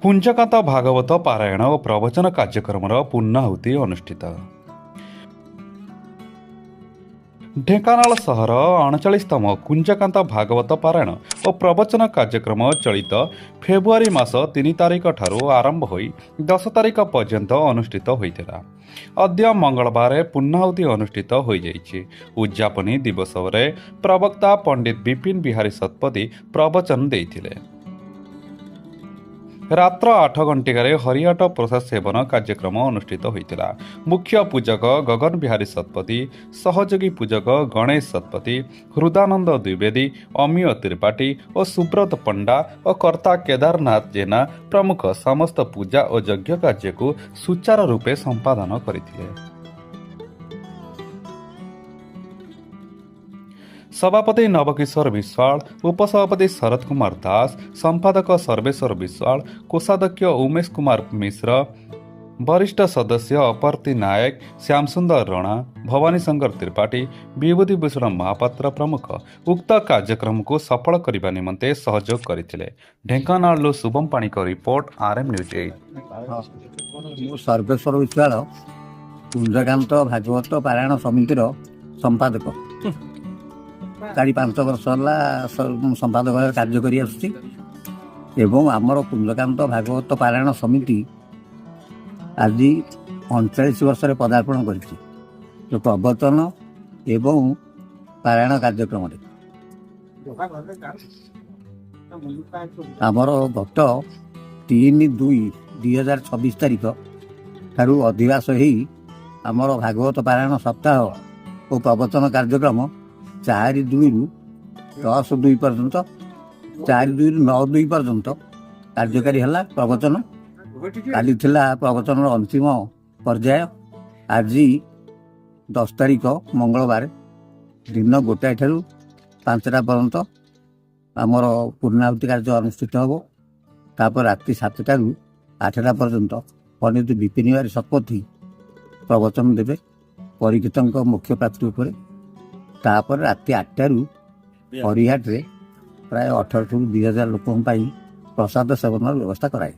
କୁଞ୍ଜକାନ୍ତ ଭାଗବତ ପାରାୟଣ ଓ ପ୍ରବଚନ କାର୍ଯ୍ୟକ୍ରମର ପୂର୍ଣ୍ଣାହୁତି ଅନୁଷ୍ଠିତ। ଢେଙ୍କାନାଳ ସହର 39ତମ କୁଞ୍ଜକାନ୍ତ ଭାଗବତ ପାରାୟଣ ଓ ପ୍ରବଚନ କାର୍ଯ୍ୟକ୍ରମ ଚଳିତ ଫେବୃଆରୀ ମାସ 3 ତାରିଖ ଠାରୁ ଆରମ୍ଭ ହୋଇ 10 ତାରିଖ ପର୍ଯ୍ୟନ୍ତ ଅନୁଷ୍ଠିତ ହୋଇଥିଲା। ଅଦ୍ୟ ମଙ୍ଗଳବାର ପୂର୍ଣ୍ଣାହୁତି ଅନୁଷ୍ଠିତ ହୋଇଯାଇଛି। ଉଦ୍ଯାପନୀ ଦିବସରେ ପ୍ରବକ୍ତା ପଣ୍ଡିତ ବିପିନ ବିହାରୀ ଶତପଥୀ ପ୍ରବଚନ ଦେଇଥିଲେ। ରାତ୍ର 8 ଘଣ୍ଟିକାରେ ହରିହାଟ ପ୍ରସାଦ ସେବନ କାର୍ଯ୍ୟକ୍ରମ ଅନୁଷ୍ଠିତ ହୋଇଥିଲା। ମୁଖ୍ୟ ପୂଜକ ଗଗନ ବିହାରୀ ଶତପଥୀ, ସହଯୋଗୀ ପୂଜକ ଗଣେଶ ଶତପଥୀ, ହୃଦାନନ୍ଦ ଦ୍ୱିବେଦୀ, ଅମିୟ ତ୍ରିପାଠୀ ଓ ସୁବ୍ରତ ପଣ୍ଡା ଓ କର୍ତ୍ତା କେଦାରନାଥ ଜେନା ପ୍ରମୁଖ ସମସ୍ତ ପୂଜା ଓ ଯଜ୍ଞ କାର୍ଯ୍ୟକୁ ସୁଚାରୁ ରୂପେ ସମ୍ପାଦନ କରିଥିଲେ। सभापति नवकिशोर विश्वाल, उपसभापति शरद कुमार दास, संपादक सर्वेश्वर विश्वाल, कोषाध्यक्ष उमेश कुमार मिश्र, वरिष्ठ सदस्य अपर्ति नायक, श्यामसुंदर रणा, भवानी शंकर त्रिपाठी, विभूतिभूषण महापात्र प्रमुख उक्त कार्यक्रम को सफल करने निमंते सहयोग करथिले। ढेंकानाळ शुभम पाणिक report RM news 8। Sarveswar Biswal Kunjakanta Bhagabata पारायण समितिर संपादक 4-5 वर्ष है संपादक कार्य कर आमर कुंजकांत भागवत पारायण समिति आज 39 वर्ष पदार्पण कर प्रवचन एवं पारायण कार्यक्रम आमर गत 3/2/2026 तारीख ठारू अधिवास हो आमर भागवत पारायण सप्ताह और प्रवचन कार्यक्रम 4/2 पर्यंत 4/2 पर्यंत कार्यकारी है प्रवचन। काली थिला प्रवचन अंतिम पर्याय। आज 10 तारीख मंगलवार दिन 1टा ठारू 5टा पर्यंत आमर पूर्णाहुति कार्य अनुष्ठित हम। तापर राति 7टारू 8टा पर्यंत पंडित विपिन बिहारी शतपथी प्रवचन देवे परीक्षित मुख्य प्राप्ति उपर। तापर राति 8टारू हरिहाट रे प्राय 1800 ରୁ 2000 लोक प्रसाद सेवन व्यवस्था कराई।